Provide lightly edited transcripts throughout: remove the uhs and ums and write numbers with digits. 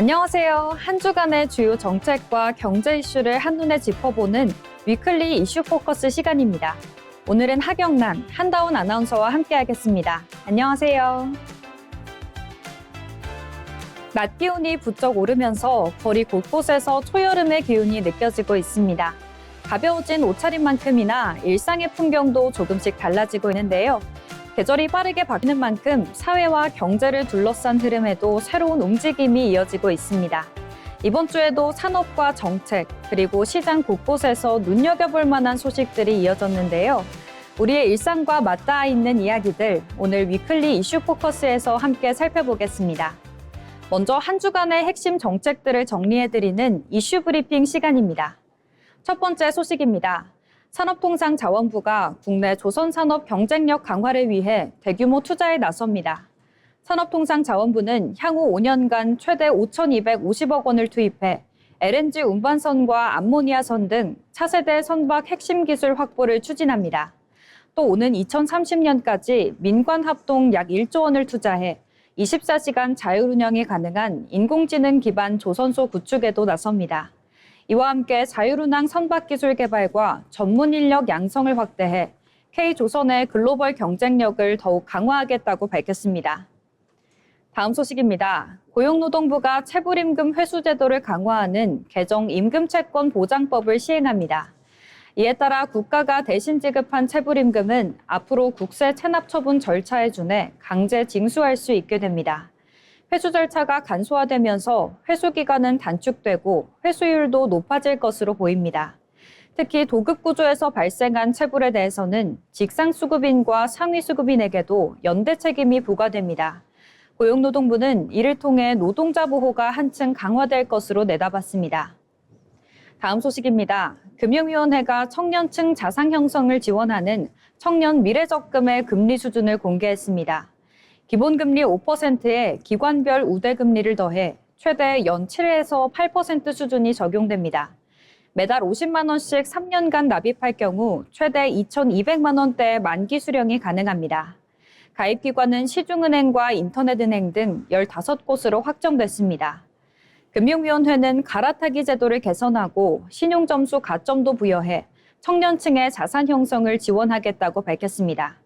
안녕하세요. 한 주간의 주요 정책과 경제 이슈를 한눈에 짚어보는 위클리 이슈 포커스 시간입니다. 오늘은 하경란, 한다운 아나운서와 함께하겠습니다. 안녕하세요. 낮 기온이 부쩍 오르면서 거리 곳곳에서 초여름의 기운이 느껴지고 있습니다. 가벼워진 옷차림만큼이나 일상의 풍경도 조금씩 달라지고 있는데요. 계절이 빠르게 바뀌는 만큼 사회와 경제를 둘러싼 흐름에도 새로운 움직임이 이어지고 있습니다. 이번 주에도 산업과 정책, 그리고 시장 곳곳에서 눈여겨볼 만한 소식들이 이어졌는데요. 우리의 일상과 맞닿아 있는 이야기들, 오늘 위클리 이슈 포커스에서 함께 살펴보겠습니다. 먼저 한 주간의 핵심 정책들을 정리해드리는 이슈 브리핑 시간입니다. 첫 번째 소식입니다. 산업통상자원부가 국내 조선산업 경쟁력 강화를 위해 대규모 투자에 나섭니다. 산업통상자원부는 향후 5년간 최대 5,250억 원을 투입해 LNG 운반선과 암모니아선 등 차세대 선박 핵심 기술 확보를 추진합니다. 또 오는 2030년까지 민관 합동 약 1조 원을 투자해 24시간 자율운영이 가능한 인공지능 기반 조선소 구축에도 나섭니다. 이와 함께 자율운항 선박 기술 개발과 전문 인력 양성을 확대해 K조선의 글로벌 경쟁력을 더욱 강화하겠다고 밝혔습니다. 다음 소식입니다. 고용노동부가 체불임금 회수 제도를 강화하는 개정 임금채권 보장법을 시행합니다. 이에 따라 국가가 대신 지급한 체불임금은 앞으로 국세 체납 처분 절차에 준해 강제 징수할 수 있게 됩니다. 회수 절차가 간소화되면서 회수 기간은 단축되고 회수율도 높아질 것으로 보입니다. 특히 도급 구조에서 발생한 체불에 대해서는 직상 수급인과 상위 수급인에게도 연대 책임이 부과됩니다. 고용노동부는 이를 통해 노동자 보호가 한층 강화될 것으로 내다봤습니다. 다음 소식입니다. 금융위원회가 청년층 자산 형성을 지원하는 청년 미래적금의 금리 수준을 공개했습니다. 기본금리 5%에 기관별 우대금리를 더해 최대 연 7에서 8% 수준이 적용됩니다. 매달 50만 원씩 3년간 납입할 경우 최대 2,200만 원대의 만기 수령이 가능합니다. 가입기관은 시중은행과 인터넷은행 등 15곳으로 확정됐습니다. 금융위원회는 갈아타기 제도를 개선하고 신용점수 가점도 부여해 청년층의 자산 형성을 지원하겠다고 밝혔습니다.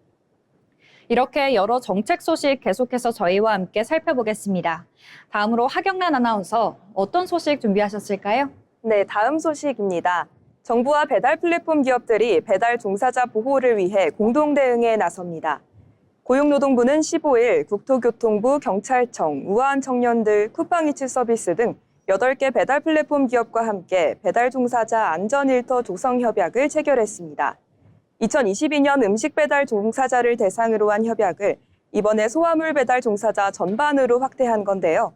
이렇게 여러 정책 소식 계속해서 저희와 함께 살펴보겠습니다. 다음으로 하경란 아나운서, 어떤 소식 준비하셨을까요? 네, 다음 소식입니다. 정부와 배달 플랫폼 기업들이 배달 종사자 보호를 위해 공동 대응에 나섭니다. 고용노동부는 15일 국토교통부, 경찰청, 우아한 청년들, 쿠팡이츠 서비스 등 8개 배달 플랫폼 기업과 함께 배달 종사자 안전 일터 조성 협약을 체결했습니다. 2022년 음식 배달 종사자를 대상으로 한 협약을 이번에 소화물 배달 종사자 전반으로 확대한 건데요.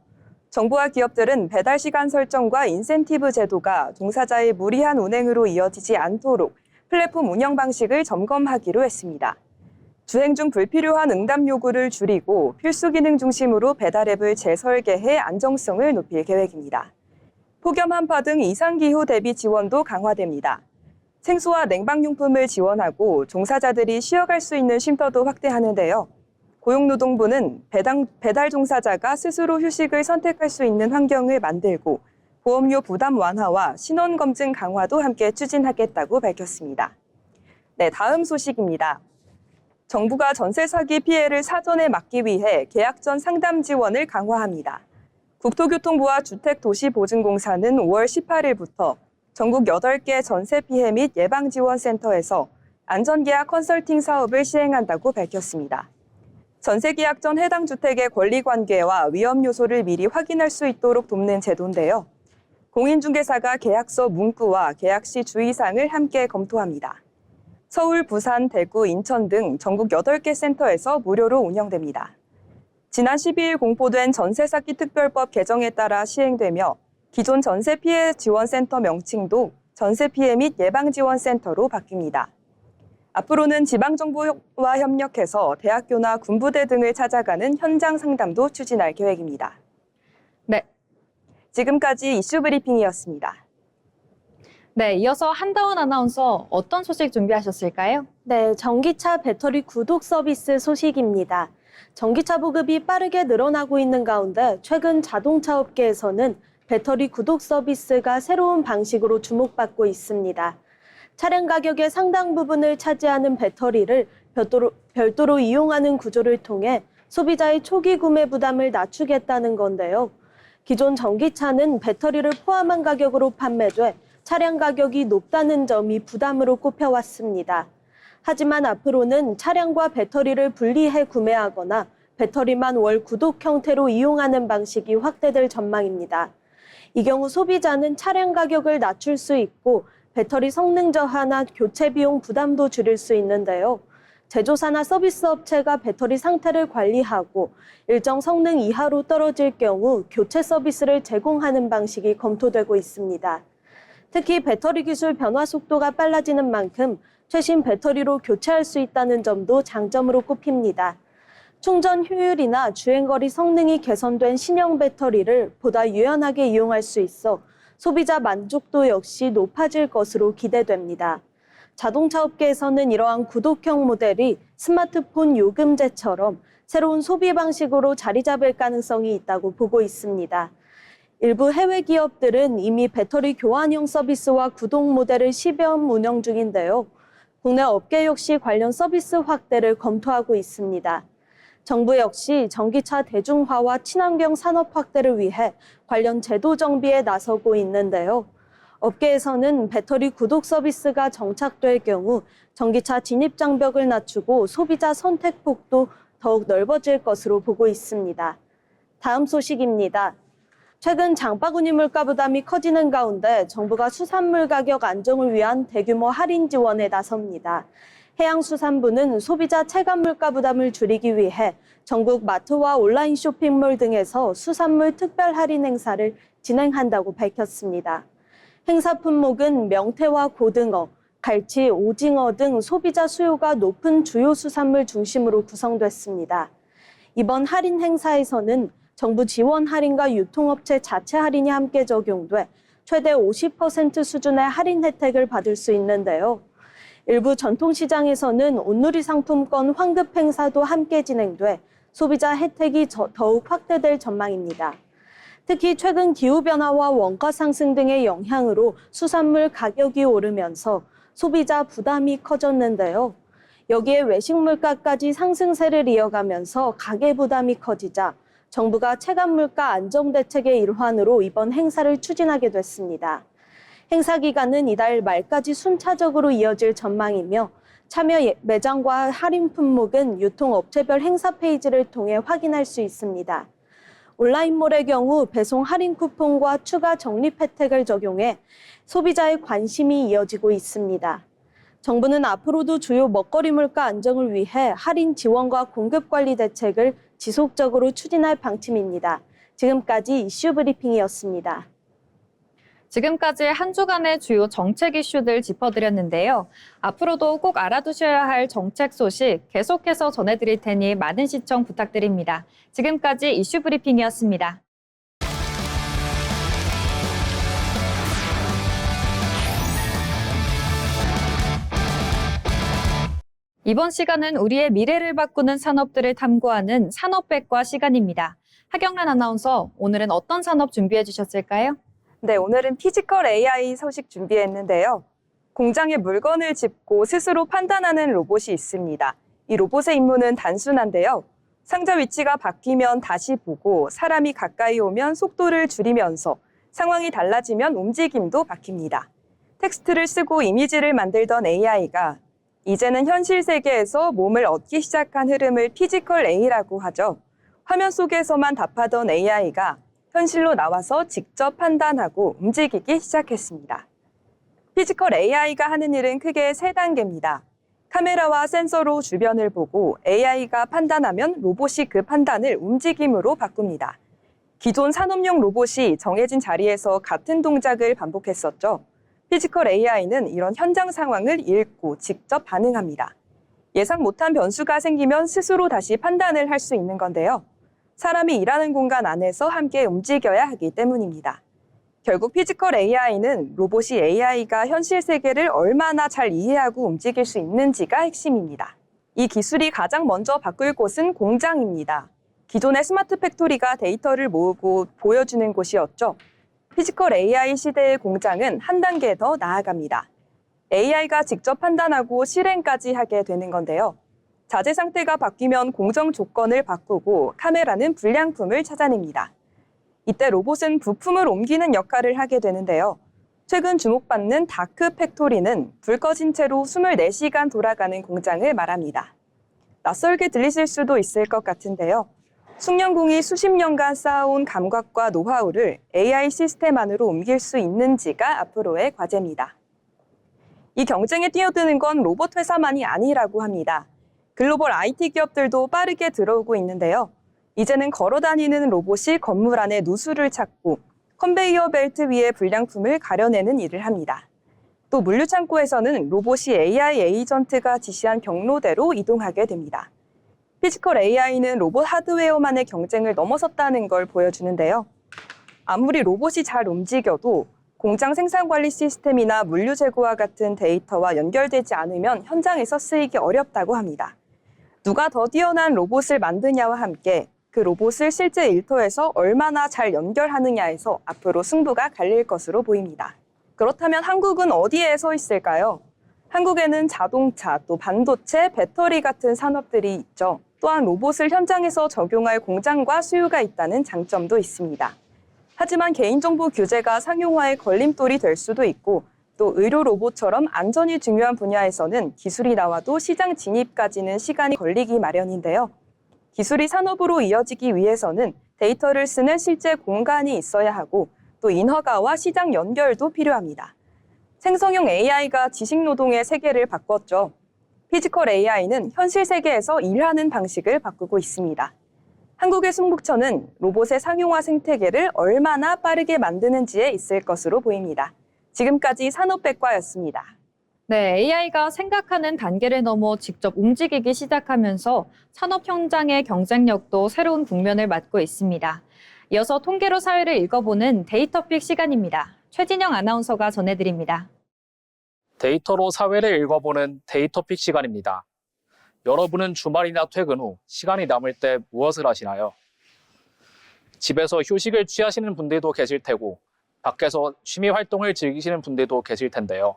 정부와 기업들은 배달 시간 설정과 인센티브 제도가 종사자의 무리한 운행으로 이어지지 않도록 플랫폼 운영 방식을 점검하기로 했습니다. 주행 중 불필요한 응답 요구를 줄이고 필수 기능 중심으로 배달 앱을 재설계해 안정성을 높일 계획입니다. 폭염 한파 등 이상기후 대비 지원도 강화됩니다. 생수와 냉방용품을 지원하고 종사자들이 쉬어갈 수 있는 쉼터도 확대하는데요. 고용노동부는 배달 종사자가 스스로 휴식을 선택할 수 있는 환경을 만들고 보험료 부담 완화와 신원검증 강화도 함께 추진하겠다고 밝혔습니다. 네, 다음 소식입니다. 정부가 전세 사기 피해를 사전에 막기 위해 계약 전 상담 지원을 강화합니다. 국토교통부와 주택도시보증공사는 5월 18일부터 전국 8개 전세 피해 및 예방지원센터에서 안전계약 컨설팅 사업을 시행한다고 밝혔습니다. 전세 계약 전 해당 주택의 권리관계와 위험 요소를 미리 확인할 수 있도록 돕는 제도인데요. 공인중개사가 계약서 문구와 계약 시 주의사항을 함께 검토합니다. 서울, 부산, 대구, 인천 등 전국 8개 센터에서 무료로 운영됩니다. 지난 12일 공포된 전세사기 특별법 개정에 따라 시행되며 기존 전세피해 지원센터 명칭도 전세피해 및 예방지원센터로 바뀝니다. 앞으로는 지방정부와 협력해서 대학교나 군부대 등을 찾아가는 현장 상담도 추진할 계획입니다. 네. 지금까지 이슈 브리핑이었습니다. 네, 이어서 한다원 아나운서 어떤 소식 준비하셨을까요? 네, 전기차 배터리 구독 서비스 소식입니다. 전기차 보급이 빠르게 늘어나고 있는 가운데 최근 자동차 업계에서는 배터리 구독 서비스가 새로운 방식으로 주목받고 있습니다. 차량 가격의 상당 부분을 차지하는 배터리를 별도로 이용하는 구조를 통해 소비자의 초기 구매 부담을 낮추겠다는 건데요. 기존 전기차는 배터리를 포함한 가격으로 판매돼 차량 가격이 높다는 점이 부담으로 꼽혀왔습니다. 하지만 앞으로는 차량과 배터리를 분리해 구매하거나 배터리만 월 구독 형태로 이용하는 방식이 확대될 전망입니다. 이 경우 소비자는 차량 가격을 낮출 수 있고 배터리 성능 저하나 교체 비용 부담도 줄일 수 있는데요. 제조사나 서비스 업체가 배터리 상태를 관리하고 일정 성능 이하로 떨어질 경우 교체 서비스를 제공하는 방식이 검토되고 있습니다. 특히 배터리 기술 변화 속도가 빨라지는 만큼 최신 배터리로 교체할 수 있다는 점도 장점으로 꼽힙니다. 충전 효율이나 주행거리 성능이 개선된 신형 배터리를 보다 유연하게 이용할 수 있어 소비자 만족도 역시 높아질 것으로 기대됩니다. 자동차 업계에서는 이러한 구독형 모델이 스마트폰 요금제처럼 새로운 소비 방식으로 자리 잡을 가능성이 있다고 보고 있습니다. 일부 해외 기업들은 이미 배터리 교환형 서비스와 구독 모델을 시범 운영 중인데요. 국내 업계 역시 관련 서비스 확대를 검토하고 있습니다. 정부 역시 전기차 대중화와 친환경 산업 확대를 위해 관련 제도 정비에 나서고 있는데요. 업계에서는 배터리 구독 서비스가 정착될 경우 전기차 진입 장벽을 낮추고 소비자 선택 폭도 더욱 넓어질 것으로 보고 있습니다. 다음 소식입니다. 최근 장바구니 물가 부담이 커지는 가운데 정부가 수산물 가격 안정을 위한 대규모 할인 지원에 나섭니다. 해양수산부는 소비자 체감 물가 부담을 줄이기 위해 전국 마트와 온라인 쇼핑몰 등에서 수산물 특별 할인 행사를 진행한다고 밝혔습니다. 행사 품목은 명태와 고등어, 갈치, 오징어 등 소비자 수요가 높은 주요 수산물 중심으로 구성됐습니다. 이번 할인 행사에서는 정부 지원 할인과 유통업체 자체 할인이 함께 적용돼 최대 50% 수준의 할인 혜택을 받을 수 있는데요. 일부 전통시장에서는 온누리 상품권 환급 행사도 함께 진행돼 소비자 혜택이 더욱 확대될 전망입니다. 특히 최근 기후변화와 원가 상승 등의 영향으로 수산물 가격이 오르면서 소비자 부담이 커졌는데요. 여기에 외식 물가까지 상승세를 이어가면서 가계 부담이 커지자 정부가 체감 물가 안정 대책의 일환으로 이번 행사를 추진하게 됐습니다. 행사 기간은 이달 말까지 순차적으로 이어질 전망이며 참여 매장과 할인 품목은 유통업체별 행사 페이지를 통해 확인할 수 있습니다. 온라인몰의 경우 배송 할인 쿠폰과 추가 적립 혜택을 적용해 소비자의 관심이 이어지고 있습니다. 정부는 앞으로도 주요 먹거리 물가 안정을 위해 할인 지원과 공급 관리 대책을 지속적으로 추진할 방침입니다. 지금까지 이슈 브리핑이었습니다. 지금까지 한 주간의 주요 정책 이슈들 짚어드렸는데요. 앞으로도 꼭 알아두셔야 할 정책 소식 계속해서 전해드릴 테니 많은 시청 부탁드립니다. 지금까지 이슈 브리핑이었습니다. 이번 시간은 우리의 미래를 바꾸는 산업들을 탐구하는 산업백과 시간입니다. 하경란 아나운서, 오늘은 어떤 산업 준비해 주셨을까요? 네, 오늘은 피지컬 AI 소식 준비했는데요. 공장에 물건을 짚고 스스로 판단하는 로봇이 있습니다. 이 로봇의 임무는 단순한데요. 상자 위치가 바뀌면 다시 보고 사람이 가까이 오면 속도를 줄이면서 상황이 달라지면 움직임도 바뀝니다. 텍스트를 쓰고 이미지를 만들던 AI가 이제는 현실 세계에서 몸을 얻기 시작한 흐름을 피지컬 A라고 하죠. 화면 속에서만 답하던 AI가 현실로 나와서 직접 판단하고 움직이기 시작했습니다. 피지컬 AI가 하는 일은 크게 세 단계입니다. 카메라와 센서로 주변을 보고 AI가 판단하면 로봇이 그 판단을 움직임으로 바꿉니다. 기존 산업용 로봇이 정해진 자리에서 같은 동작을 반복했었죠. 피지컬 AI는 이런 현장 상황을 읽고 직접 반응합니다. 예상 못한 변수가 생기면 스스로 다시 판단을 할 수 있는 건데요. 사람이 일하는 공간 안에서 함께 움직여야 하기 때문입니다. 결국 피지컬 AI는 로봇이 AI가 현실 세계를 얼마나 잘 이해하고 움직일 수 있는지가 핵심입니다. 이 기술이 가장 먼저 바꿀 곳은 공장입니다. 기존의 스마트 팩토리가 데이터를 모으고 보여주는 곳이었죠. 피지컬 AI 시대의 공장은 한 단계 더 나아갑니다. AI가 직접 판단하고 실행까지 하게 되는 건데요. 자재 상태가 바뀌면 공정 조건을 바꾸고 카메라는 불량품을 찾아냅니다. 이때 로봇은 부품을 옮기는 역할을 하게 되는데요. 최근 주목받는 다크 팩토리는 불 꺼진 채로 24시간 돌아가는 공장을 말합니다. 낯설게 들리실 수도 있을 것 같은데요. 숙련공이 수십 년간 쌓아온 감각과 노하우를 AI 시스템 안으로 옮길 수 있는지가 앞으로의 과제입니다. 이 경쟁에 뛰어드는 건 로봇 회사만이 아니라고 합니다. 글로벌 IT 기업들도 빠르게 들어오고 있는데요. 이제는 걸어다니는 로봇이 건물 안에 누수를 찾고 컨베이어 벨트 위에 불량품을 가려내는 일을 합니다. 또 물류창고에서는 로봇이 AI 에이전트가 지시한 경로대로 이동하게 됩니다. 피지컬 AI는 로봇 하드웨어만의 경쟁을 넘어섰다는 걸 보여주는데요. 아무리 로봇이 잘 움직여도 공장 생산관리 시스템이나 물류 재고와 같은 데이터와 연결되지 않으면 현장에서 쓰이기 어렵다고 합니다. 누가 더 뛰어난 로봇을 만드냐와 함께 그 로봇을 실제 일터에서 얼마나 잘 연결하느냐에서 앞으로 승부가 갈릴 것으로 보입니다. 그렇다면 한국은 어디에 서 있을까요? 한국에는 자동차, 또 반도체, 배터리 같은 산업들이 있죠. 또한 로봇을 현장에서 적용할 공장과 수요가 있다는 장점도 있습니다. 하지만 개인정보 규제가 상용화의 걸림돌이 될 수도 있고 또 의료 로봇처럼 안전이 중요한 분야에서는 기술이 나와도 시장 진입까지는 시간이 걸리기 마련인데요. 기술이 산업으로 이어지기 위해서는 데이터를 쓰는 실제 공간이 있어야 하고 또 인허가와 시장 연결도 필요합니다. 생성형 AI가 지식노동의 세계를 바꿨죠. 피지컬 AI는 현실 세계에서 일하는 방식을 바꾸고 있습니다. 한국의 승부처는 로봇의 상용화 생태계를 얼마나 빠르게 만드는지에 있을 것으로 보입니다. 지금까지 산업백과였습니다. 네, AI가 생각하는 단계를 넘어 직접 움직이기 시작하면서 산업 현장의 경쟁력도 새로운 국면을 맞고 있습니다. 이어서 통계로 사회를 읽어보는 데이터픽 시간입니다. 최진영 아나운서가 전해드립니다. 데이터로 사회를 읽어보는 데이터픽 시간입니다. 여러분은 주말이나 퇴근 후 시간이 남을 때 무엇을 하시나요? 집에서 휴식을 취하시는 분들도 계실 테고 밖에서 취미 활동을 즐기시는 분들도 계실 텐데요.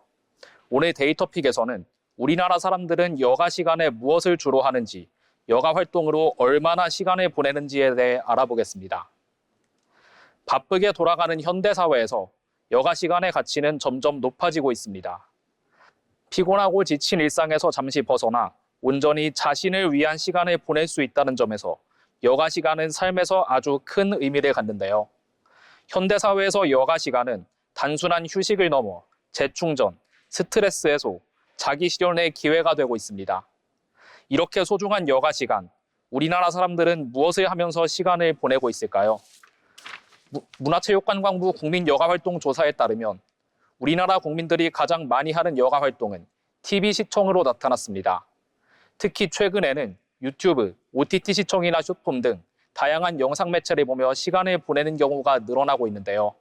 오늘 데이터픽에서는 우리나라 사람들은 여가 시간에 무엇을 주로 하는지, 여가 활동으로 얼마나 시간을 보내는지에 대해 알아보겠습니다. 바쁘게 돌아가는 현대사회에서 여가 시간의 가치는 점점 높아지고 있습니다. 피곤하고 지친 일상에서 잠시 벗어나 온전히 자신을 위한 시간을 보낼 수 있다는 점에서 여가 시간은 삶에서 아주 큰 의미를 갖는데요. 현대사회에서 여가 시간은 단순한 휴식을 넘어 재충전, 스트레스 해소, 자기 실현의 기회가 되고 있습니다. 이렇게 소중한 여가 시간, 우리나라 사람들은 무엇을 하면서 시간을 보내고 있을까요? 문화체육관광부 국민여가활동조사에 따르면 우리나라 국민들이 가장 많이 하는 여가 활동은 TV 시청으로 나타났습니다. 특히 최근에는 유튜브, OTT 시청이나 숏폼 등 다양한 영상 매체를 보며 시간을 보내는 경우가 늘어나고 있는데요.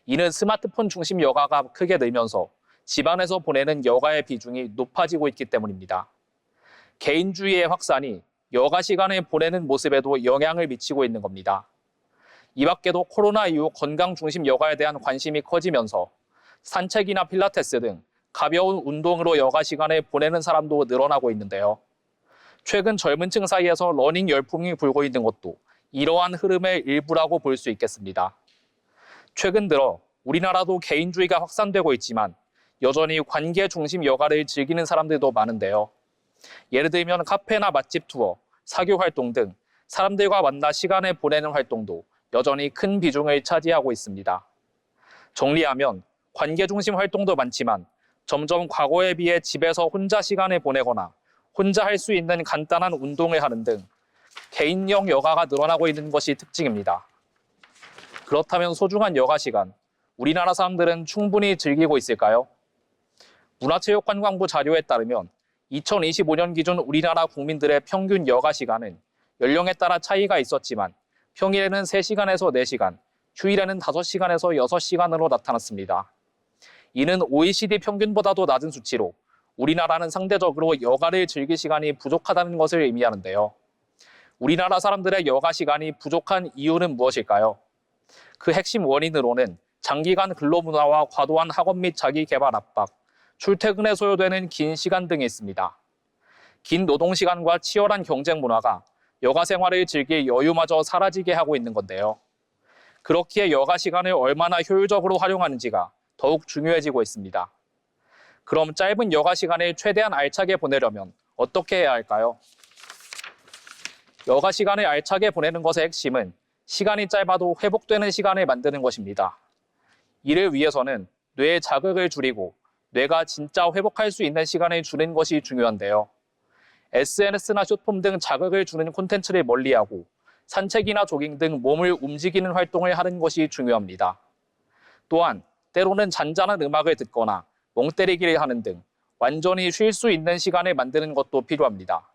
이는 스마트폰 중심 여가가 크게 늘면서 집안에서 보내는 여가의 비중이 높아지고 있기 때문입니다. 개인주의의 확산이 여가 시간을 보내는 모습에도 영향을 미치고 있는 겁니다. 이 밖에도 코로나 이후 건강 중심 여가에 대한 관심이 커지면서 산책이나 필라테스 등 가벼운 운동으로 여가 시간을 보내는 사람도 늘어나고 있는데요. 최근 젊은 층 사이에서 러닝 열풍이 불고 있는 것도 이러한 흐름의 일부라고 볼 수 있겠습니다. 최근 들어 우리나라도 개인주의가 확산되고 있지만 여전히 관계 중심 여가를 즐기는 사람들도 많은데요. 예를 들면 카페나 맛집 투어, 사교 활동 등 사람들과 만나 시간을 보내는 활동도 여전히 큰 비중을 차지하고 있습니다. 정리하면 관계 중심 활동도 많지만 점점 과거에 비해 집에서 혼자 시간을 보내거나 혼자 할 수 있는 간단한 운동을 하는 등 개인형 여가가 늘어나고 있는 것이 특징입니다. 그렇다면 소중한 여가 시간, 우리나라 사람들은 충분히 즐기고 있을까요? 문화체육관광부 자료에 따르면 2025년 기준 우리나라 국민들의 평균 여가 시간은 연령에 따라 차이가 있었지만 평일에는 3시간에서 4시간, 휴일에는 5시간에서 6시간으로 나타났습니다. 이는 OECD 평균보다도 낮은 수치로 우리나라는 상대적으로 여가를 즐길 시간이 부족하다는 것을 의미하는데요. 우리나라 사람들의 여가 시간이 부족한 이유는 무엇일까요? 그 핵심 원인으로는 장기간 근로문화와 과도한 학업 및 자기개발 압박, 출퇴근에 소요되는 긴 시간 등이 있습니다. 긴 노동시간과 치열한 경쟁 문화가 여가 생활을 즐길 여유마저 사라지게 하고 있는 건데요. 그렇기에 여가 시간을 얼마나 효율적으로 활용하는지가 더욱 중요해지고 있습니다. 그럼 짧은 여가 시간을 최대한 알차게 보내려면 어떻게 해야 할까요? 여가 시간을 알차게 보내는 것의 핵심은 시간이 짧아도 회복되는 시간을 만드는 것입니다. 이를 위해서는 뇌의 자극을 줄이고 뇌가 진짜 회복할 수 있는 시간을 주는 것이 중요한데요. SNS나 숏폼 등 자극을 주는 콘텐츠를 멀리하고 산책이나 조깅 등 몸을 움직이는 활동을 하는 것이 중요합니다. 또한 때로는 잔잔한 음악을 듣거나 멍 때리기를 하는 등 완전히 쉴 수 있는 시간을 만드는 것도 필요합니다.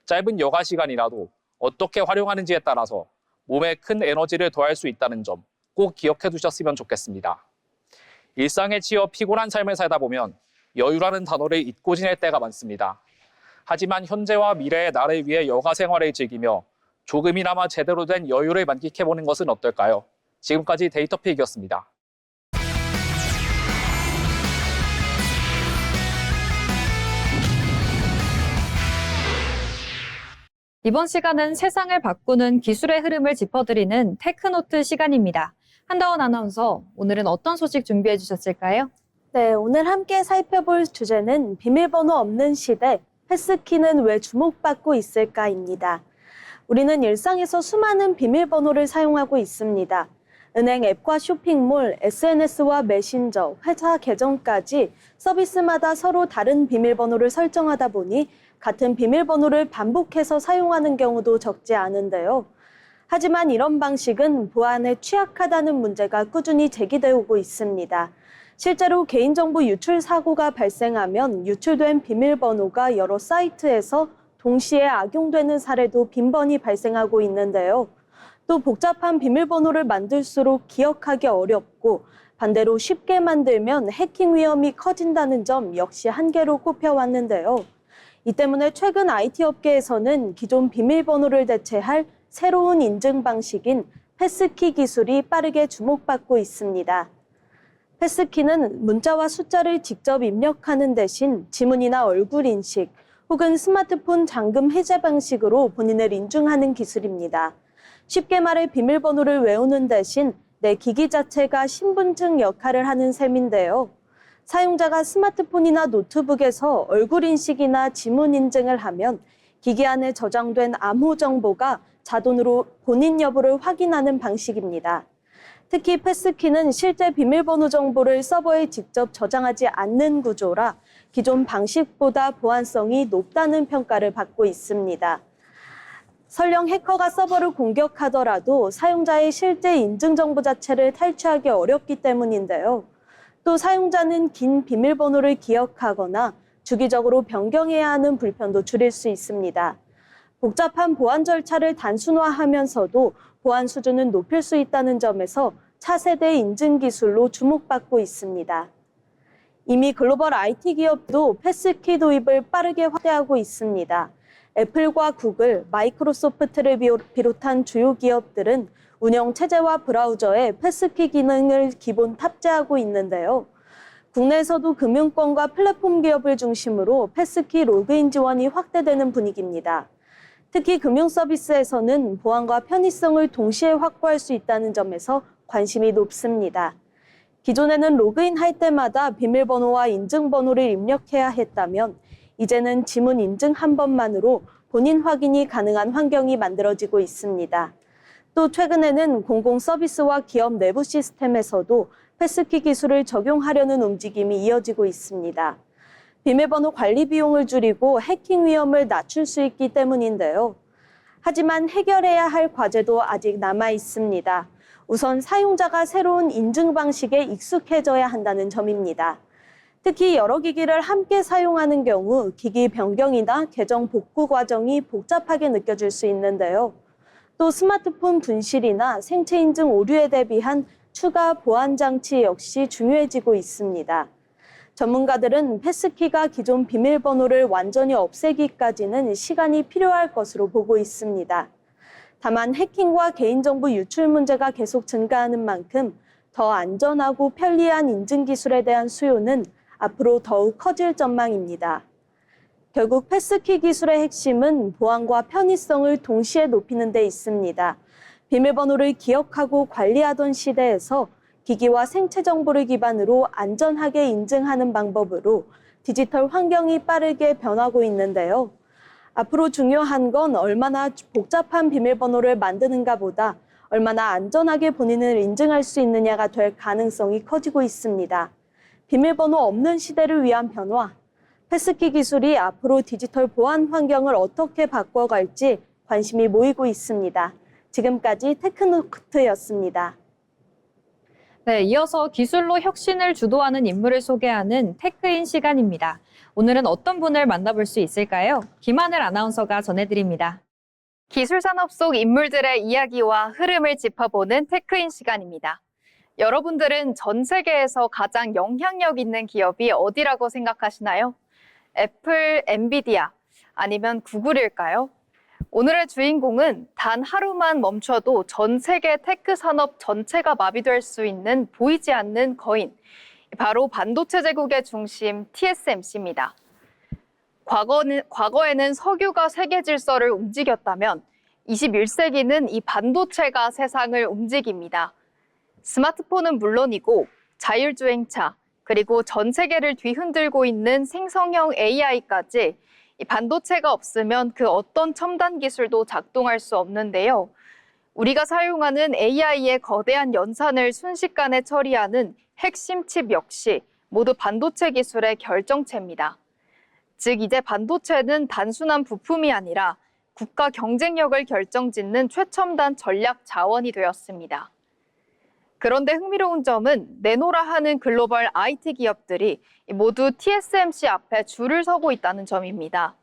짧은 여가 시간이라도 어떻게 활용하는지에 따라서 몸에 큰 에너지를 더할 수 있다는 점 꼭 기억해 두셨으면 좋겠습니다. 일상에 치여 피곤한 삶을 살다 보면 여유라는 단어를 잊고 지낼 때가 많습니다. 하지만 현재와 미래의 나를 위해 여가 생활을 즐기며 조금이나마 제대로 된 여유를 만끽해보는 것은 어떨까요? 지금까지 데이터픽이었습니다. 이번 시간은 세상을 바꾸는 기술의 흐름을 짚어드리는 테크노트 시간입니다. 한다원 아나운서, 오늘은 어떤 소식 준비해 주셨을까요? 네, 오늘 함께 살펴볼 주제는 비밀번호 없는 시대, 패스키는 왜 주목받고 있을까입니다. 우리는 일상에서 수많은 비밀번호를 사용하고 있습니다. 은행 앱과 쇼핑몰, SNS와 메신저, 회사 계정까지 서비스마다 서로 다른 비밀번호를 설정하다 보니 같은 비밀번호를 반복해서 사용하는 경우도 적지 않은데요. 하지만 이런 방식은 보안에 취약하다는 문제가 꾸준히 제기되고 있습니다. 실제로 개인정보 유출 사고가 발생하면 유출된 비밀번호가 여러 사이트에서 동시에 악용되는 사례도 빈번히 발생하고 있는데요. 또 복잡한 비밀번호를 만들수록 기억하기 어렵고 반대로 쉽게 만들면 해킹 위험이 커진다는 점 역시 한계로 꼽혀왔는데요. 이 때문에 최근 IT 업계에서는 기존 비밀번호를 대체할 새로운 인증 방식인 패스키 기술이 빠르게 주목받고 있습니다. 패스키는 문자와 숫자를 직접 입력하는 대신 지문이나 얼굴 인식 혹은 스마트폰 잠금 해제 방식으로 본인을 인증하는 기술입니다. 쉽게 말해 비밀번호를 외우는 대신 내 기기 자체가 신분증 역할을 하는 셈인데요. 사용자가 스마트폰이나 노트북에서 얼굴 인식이나 지문 인증을 하면 기기 안에 저장된 암호 정보가 자동으로 본인 여부를 확인하는 방식입니다. 특히 패스키는 실제 비밀번호 정보를 서버에 직접 저장하지 않는 구조라 기존 방식보다 보안성이 높다는 평가를 받고 있습니다. 설령 해커가 서버를 공격하더라도 사용자의 실제 인증 정보 자체를 탈취하기 어렵기 때문인데요. 또 사용자는 긴 비밀번호를 기억하거나 주기적으로 변경해야 하는 불편도 줄일 수 있습니다. 복잡한 보안 절차를 단순화하면서도 보안 수준은 높일 수 있다는 점에서 차세대 인증 기술로 주목받고 있습니다. 이미 글로벌 IT 기업도 패스키 도입을 빠르게 확대하고 있습니다. 애플과 구글, 마이크로소프트를 비롯한 주요 기업들은 운영 체제와 브라우저에 패스키 기능을 기본 탑재하고 있는데요. 국내에서도 금융권과 플랫폼 기업을 중심으로 패스키 로그인 지원이 확대되는 분위기입니다. 특히 금융 서비스에서는 보안과 편의성을 동시에 확보할 수 있다는 점에서 관심이 높습니다. 기존에는 로그인할 때마다 비밀번호와 인증번호를 입력해야 했다면 이제는 지문 인증 한 번만으로 본인 확인이 가능한 환경이 만들어지고 있습니다. 또 최근에는 공공 서비스와 기업 내부 시스템에서도 패스키 기술을 적용하려는 움직임이 이어지고 있습니다. 비밀번호 관리 비용을 줄이고 해킹 위험을 낮출 수 있기 때문인데요. 하지만 해결해야 할 과제도 아직 남아 있습니다. 우선 사용자가 새로운 인증 방식에 익숙해져야 한다는 점입니다. 특히 여러 기기를 함께 사용하는 경우 기기 변경이나 계정 복구 과정이 복잡하게 느껴질 수 있는데요. 또 스마트폰 분실이나 생체 인증 오류에 대비한 추가 보안 장치 역시 중요해지고 있습니다. 전문가들은 패스키가 기존 비밀번호를 완전히 없애기까지는 시간이 필요할 것으로 보고 있습니다. 다만 해킹과 개인정보 유출 문제가 계속 증가하는 만큼 더 안전하고 편리한 인증 기술에 대한 수요는 앞으로 더욱 커질 전망입니다. 결국 패스키 기술의 핵심은 보안과 편의성을 동시에 높이는 데 있습니다. 비밀번호를 기억하고 관리하던 시대에서 기기와 생체 정보를 기반으로 안전하게 인증하는 방법으로 디지털 환경이 빠르게 변하고 있는데요. 앞으로 중요한 건 얼마나 복잡한 비밀번호를 만드는가 보다 얼마나 안전하게 본인을 인증할 수 있느냐가 될 가능성이 커지고 있습니다. 비밀번호 없는 시대를 위한 변화, 패스키 기술이 앞으로 디지털 보안 환경을 어떻게 바꿔갈지 관심이 모이고 있습니다. 지금까지 테크노트였습니다. 네, 이어서 기술로 혁신을 주도하는 인물을 소개하는 테크인 시간입니다. 오늘은 어떤 분을 만나볼 수 있을까요? 김하늘 아나운서가 전해드립니다. 기술 산업 속 인물들의 이야기와 흐름을 짚어보는 테크인 시간입니다. 여러분들은 전 세계에서 가장 영향력 있는 기업이 어디라고 생각하시나요? 애플, 엔비디아, 아니면 구글일까요? 오늘의 주인공은 단 하루만 멈춰도 전 세계 테크 산업 전체가 마비될 수 있는 보이지 않는 거인, 바로 반도체 제국의 중심 TSMC입니다. 과거에는 석유가 세계 질서를 움직였다면 21세기는 이 반도체가 세상을 움직입니다. 스마트폰은 물론이고 자율주행차, 그리고 전 세계를 뒤흔들고 있는 생성형 AI까지 이 반도체가 없으면 그 어떤 첨단 기술도 작동할 수 없는데요. 우리가 사용하는 AI의 거대한 연산을 순식간에 처리하는 핵심 칩 역시 모두 반도체 기술의 결정체입니다. 즉 이제 반도체는 단순한 부품이 아니라 국가 경쟁력을 결정짓는 최첨단 전략 자원이 되었습니다. 그런데 흥미로운 점은 내노라 하는 글로벌 IT 기업들이 모두 TSMC 앞에 줄을 서고 있다는 점입니다.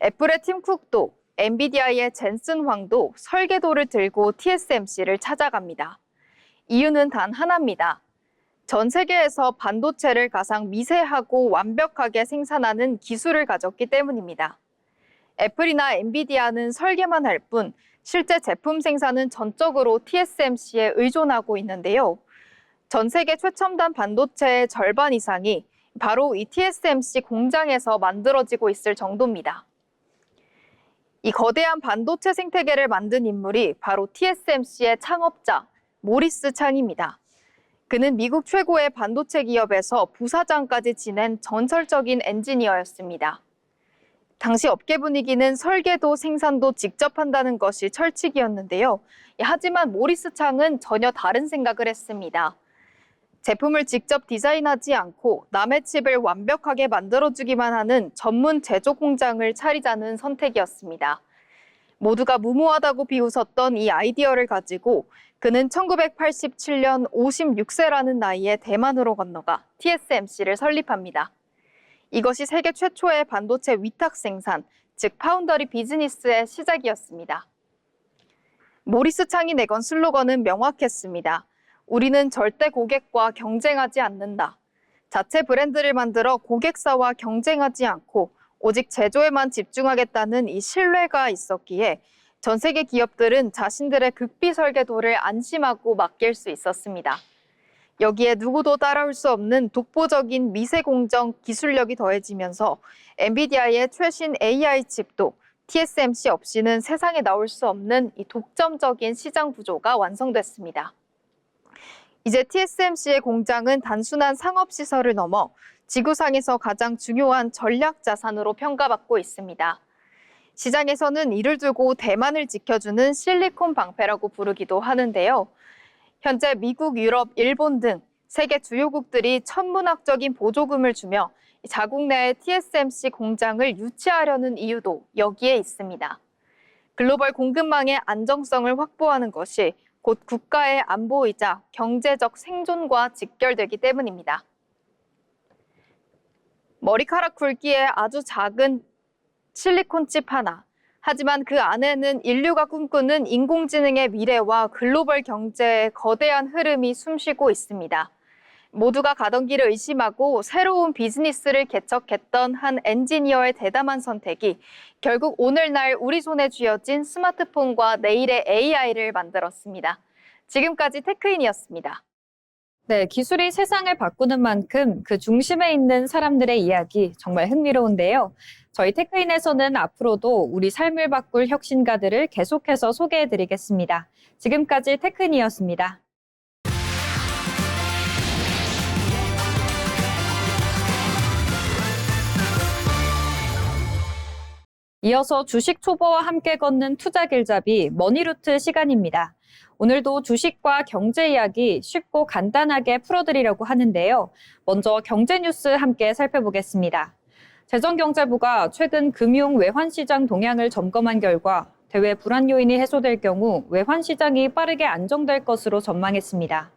애플의 팀 쿡도 엔비디아의 젠슨 황도 설계도를 들고 TSMC를 찾아갑니다. 이유는 단 하나입니다. 전 세계에서 반도체를 가장 미세하고 완벽하게 생산하는 기술을 가졌기 때문입니다. 애플이나 엔비디아는 설계만 할 뿐 실제 제품 생산은 전적으로 TSMC에 의존하고 있는데요. 전 세계 최첨단 반도체의 절반 이상이 바로 이 TSMC 공장에서 만들어지고 있을 정도입니다. 이 거대한 반도체 생태계를 만든 인물이 바로 TSMC의 창업자 모리스 창입니다. 그는 미국 최고의 반도체 기업에서 부사장까지 지낸 전설적인 엔지니어였습니다. 당시 업계 분위기는 설계도, 생산도 직접 한다는 것이 철칙이었는데요. 하지만 모리스 창은 전혀 다른 생각을 했습니다. 제품을 직접 디자인하지 않고 남의 칩을 완벽하게 만들어주기만 하는 전문 제조 공장을 차리자는 선택이었습니다. 모두가 무모하다고 비웃었던 이 아이디어를 가지고 그는 1987년 56세라는 나이에 대만으로 건너가 TSMC를 설립합니다. 이것이 세계 최초의 반도체 위탁 생산, 즉 파운더리 비즈니스의 시작이었습니다. 모리스 창이 내건 슬로건은 명확했습니다. 우리는 절대 고객과 경쟁하지 않는다. 자체 브랜드를 만들어 고객사와 경쟁하지 않고 오직 제조에만 집중하겠다는 이 신뢰가 있었기에 전 세계 기업들은 자신들의 극비 설계도를 안심하고 맡길 수 있었습니다. 여기에 누구도 따라올 수 없는 독보적인 미세 공정 기술력이 더해지면서 엔비디아의 최신 AI 칩도 TSMC 없이는 세상에 나올 수 없는 이 독점적인 시장 구조가 완성됐습니다. 이제 TSMC의 공장은 단순한 상업시설을 넘어 지구상에서 가장 중요한 전략 자산으로 평가받고 있습니다. 시장에서는 이를 두고 대만을 지켜주는 실리콘 방패라고 부르기도 하는데요. 현재 미국, 유럽, 일본 등 세계 주요국들이 천문학적인 보조금을 주며 자국 내에 TSMC 공장을 유치하려는 이유도 여기에 있습니다. 글로벌 공급망의 안정성을 확보하는 것이 곧 국가의 안보이자 경제적 생존과 직결되기 때문입니다. 머리카락 굵기의 아주 작은 실리콘 칩 하나, 하지만 그 안에는 인류가 꿈꾸는 인공지능의 미래와 글로벌 경제의 거대한 흐름이 숨쉬고 있습니다. 모두가 가던 길을 의심하고 새로운 비즈니스를 개척했던 한 엔지니어의 대담한 선택이 결국 오늘날 우리 손에 쥐어진 스마트폰과 내일의 AI를 만들었습니다. 지금까지 테크인이었습니다. 네, 기술이 세상을 바꾸는 만큼 그 중심에 있는 사람들의 이야기 정말 흥미로운데요. 저희 테크인에서는 앞으로도 우리 삶을 바꿀 혁신가들을 계속해서 소개해드리겠습니다. 지금까지 테크인이었습니다. 이어서 주식 초보와 함께 걷는 투자 길잡이 머니루트 시간입니다. 오늘도 주식과 경제 이야기 쉽고 간단하게 풀어드리려고 하는데요. 먼저 경제 뉴스 함께 살펴보겠습니다. 재정경제부가 최근 금융 외환시장 동향을 점검한 결과 대외 불안 요인이 해소될 경우 외환시장이 빠르게 안정될 것으로 전망했습니다.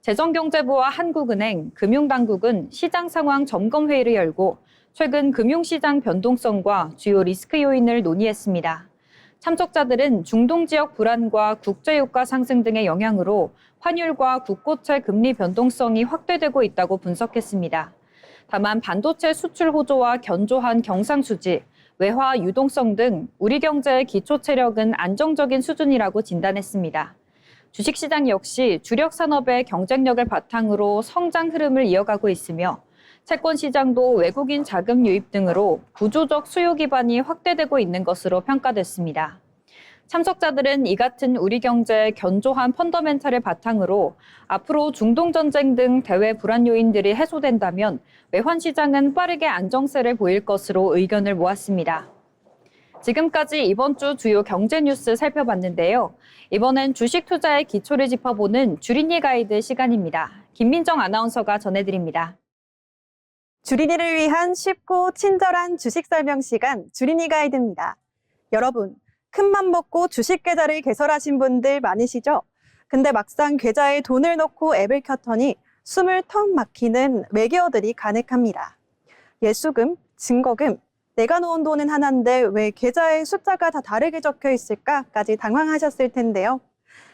재정경제부와 한국은행, 금융당국은 시장 상황 점검회의를 열고 최근 금융시장 변동성과 주요 리스크 요인을 논의했습니다. 참석자들은 중동 지역 불안과 국제유가 상승 등의 영향으로 환율과 국고채 금리 변동성이 확대되고 있다고 분석했습니다. 다만 반도체 수출 호조와 견조한 경상 수지, 외화 유동성 등 우리 경제의 기초 체력은 안정적인 수준이라고 진단했습니다. 주식시장 역시 주력 산업의 경쟁력을 바탕으로 성장 흐름을 이어가고 있으며 채권 시장도 외국인 자금 유입 등으로 구조적 수요 기반이 확대되고 있는 것으로 평가됐습니다. 참석자들은 이 같은 우리 경제의 견조한 펀더멘탈을 바탕으로 앞으로 중동 전쟁 등 대외 불안 요인들이 해소된다면 외환 시장은 빠르게 안정세를 보일 것으로 의견을 모았습니다. 지금까지 이번 주 주요 경제 뉴스 살펴봤는데요. 이번엔 주식 투자의 기초를 짚어보는 주린이 가이드 시간입니다. 김민정 아나운서가 전해드립니다. 주린이를 위한 쉽고 친절한 주식 설명 시간 주린이 가이드입니다. 여러분, 큰맘 먹고 주식 계좌를 개설하신 분들 많으시죠? 근데 막상 계좌에 돈을 넣고 앱을 켰더니 숨을 턱 막히는 외계어들이 가득합니다. 예수금, 증거금, 내가 넣은 돈은 하나인데 왜 계좌에 숫자가 다 다르게 적혀 있을까까지 당황하셨을 텐데요.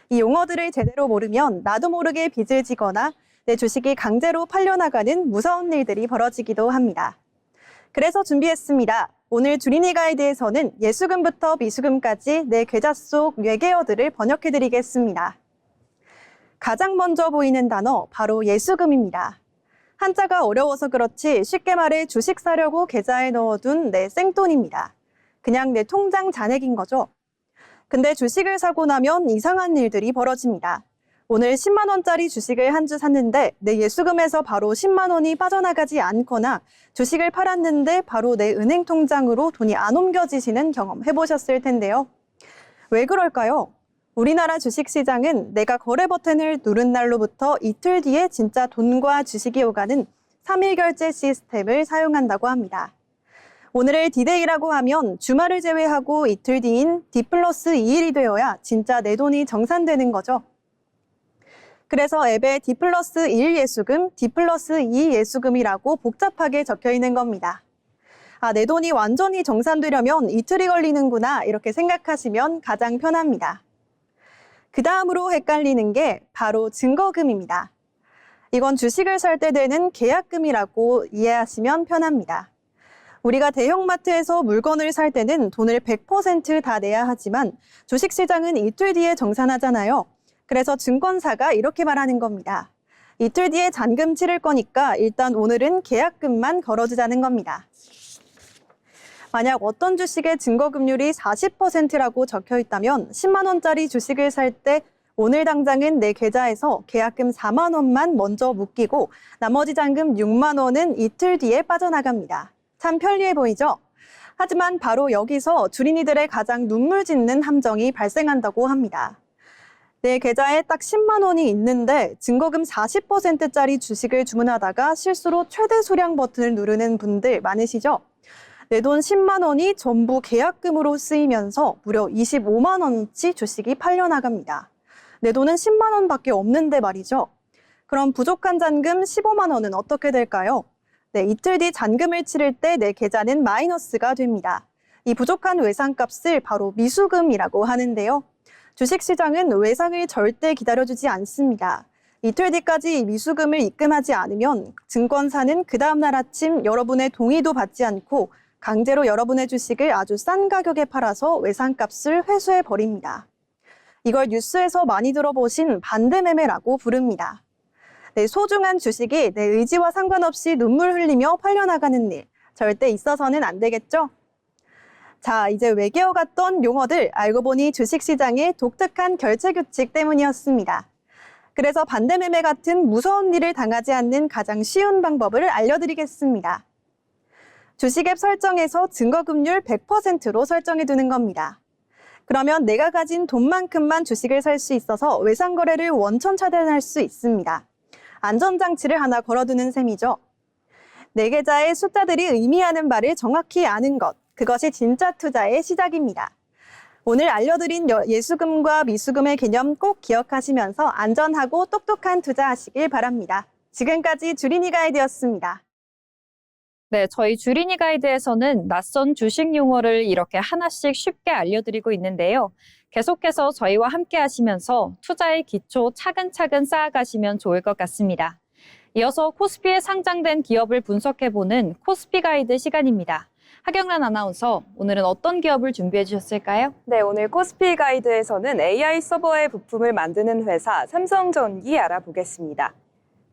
이 용어들을 제대로 모르면 나도 모르게 빚을 지거나 내 주식이 강제로 팔려나가는 무서운 일들이 벌어지기도 합니다. 그래서 준비했습니다. 오늘 주린이 가이드에서는 예수금부터 미수금까지 내 계좌 속 외계어들을 번역해드리겠습니다. 가장 먼저 보이는 단어 바로 예수금입니다. 한자가 어려워서 그렇지 쉽게 말해 주식 사려고 계좌에 넣어둔 내 생돈입니다. 그냥 내 통장 잔액인 거죠. 근데 주식을 사고 나면 이상한 일들이 벌어집니다. 오늘 10만 원짜리 주식을 한 주 샀는데 내 예수금에서 바로 10만 원이 빠져나가지 않거나 주식을 팔았는데 바로 내 은행 통장으로 돈이 안 옮겨지시는 경험 해보셨을 텐데요. 왜 그럴까요? 우리나라 주식시장은 내가 거래 버튼을 누른 날로부터 이틀 뒤에 진짜 돈과 주식이 오가는 3일 결제 시스템을 사용한다고 합니다. 오늘을 디데이라고 하면 주말을 제외하고 이틀 뒤인 D+2일이 되어야 진짜 내 돈이 정산되는 거죠. 그래서 앱에 D+1 예수금, D+2 예수금이라고 복잡하게 적혀 있는 겁니다. 아, 내 돈이 완전히 정산되려면 이틀이 걸리는구나 이렇게 생각하시면 가장 편합니다. 그 다음으로 헷갈리는 게 바로 증거금입니다. 이건 주식을 살 때 되는 계약금이라고 이해하시면 편합니다. 우리가 대형마트에서 물건을 살 때는 돈을 100% 다 내야 하지만 주식시장은 이틀 뒤에 정산하잖아요. 그래서 증권사가 이렇게 말하는 겁니다. 이틀 뒤에 잔금 치를 거니까 일단 오늘은 계약금만 걸어주자는 겁니다. 만약 어떤 주식의 증거금률이 40%라고 적혀 있다면 10만 원짜리 주식을 살 때 오늘 당장은 내 계좌에서 계약금 4만 원만 먼저 묶이고 나머지 잔금 6만 원은 이틀 뒤에 빠져나갑니다. 참 편리해 보이죠? 하지만 바로 여기서 주린이들의 가장 눈물 짓는 함정이 발생한다고 합니다. 내 계좌에 딱 10만 원이 있는데 증거금 40%짜리 주식을 주문하다가 실수로 최대 수량 버튼을 누르는 분들 많으시죠? 내 돈 10만 원이 전부 계약금으로 쓰이면서 무려 25만 원어치 주식이 팔려나갑니다. 내 돈은 10만 원밖에 없는데 말이죠. 그럼 부족한 잔금 15만 원은 어떻게 될까요? 네, 이틀 뒤 잔금을 치를 때 내 계좌는 마이너스가 됩니다. 이 부족한 외상값을 바로 미수금이라고 하는데요. 주식시장은 외상을 절대 기다려주지 않습니다. 이틀 뒤까지 미수금을 입금하지 않으면 증권사는 그 다음날 아침 여러분의 동의도 받지 않고 강제로 여러분의 주식을 아주 싼 가격에 팔아서 외상값을 회수해버립니다. 이걸 뉴스에서 많이 들어보신 반대매매라고 부릅니다. 내 소중한 주식이 내 의지와 상관없이 눈물 흘리며 팔려나가는 일, 절대 있어서는 안 되겠죠? 자, 이제 외계어 같던 용어들 알고 보니 주식시장의 독특한 결제 규칙 때문이었습니다. 그래서 반대매매 같은 무서운 일을 당하지 않는 가장 쉬운 방법을 알려드리겠습니다. 주식 앱 설정에서 증거금률 100%로 설정해 두는 겁니다. 그러면 내가 가진 돈만큼만 주식을 살 수 있어서 외상거래를 원천 차단할 수 있습니다. 안전장치를 하나 걸어두는 셈이죠. 내 계좌의 숫자들이 의미하는 바를 정확히 아는 것, 그것이 진짜 투자의 시작입니다. 오늘 알려드린 예수금과 미수금의 개념 꼭 기억하시면서 안전하고 똑똑한 투자하시길 바랍니다. 지금까지 주린이 가이드였습니다. 네, 저희 주린이 가이드에서는 낯선 주식 용어를 이렇게 하나씩 쉽게 알려드리고 있는데요. 계속해서 저희와 함께 하시면서 투자의 기초 차근차근 쌓아가시면 좋을 것 같습니다. 이어서 코스피에 상장된 기업을 분석해보는 코스피 가이드 시간입니다. 하경란 아나운서, 오늘은 어떤 기업을 준비해 주셨을까요? 네, 오늘 코스피 가이드에서는 AI 서버의 부품을 만드는 회사 삼성전기 알아보겠습니다.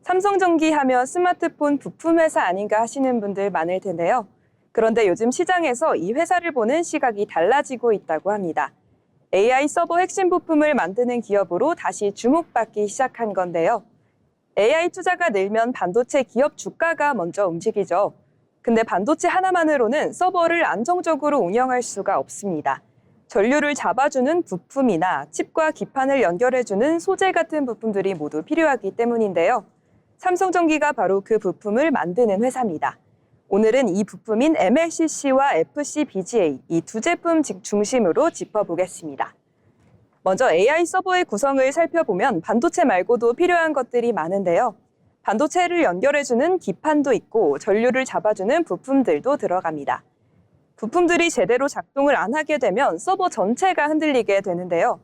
삼성전기 하면 스마트폰 부품 회사 아닌가 하시는 분들 많을 텐데요. 그런데 요즘 시장에서 이 회사를 보는 시각이 달라지고 있다고 합니다. AI 서버 핵심 부품을 만드는 기업으로 다시 주목받기 시작한 건데요. AI 투자가 늘면 반도체 기업 주가가 먼저 움직이죠. 근데 반도체 하나만으로는 서버를 안정적으로 운영할 수가 없습니다. 전류를 잡아주는 부품이나 칩과 기판을 연결해주는 소재 같은 부품들이 모두 필요하기 때문인데요. 삼성전기가 바로 그 부품을 만드는 회사입니다. 오늘은 이 부품인 MLCC와 FCBGA 이 두 제품 중심으로 짚어보겠습니다. 먼저 AI 서버의 구성을 살펴보면 반도체 말고도 필요한 것들이 많은데요. 반도체를 연결해주는 기판도 있고 전류를 잡아주는 부품들도 들어갑니다. 부품들이 제대로 작동을 안 하게 되면 서버 전체가 흔들리게 되는데요.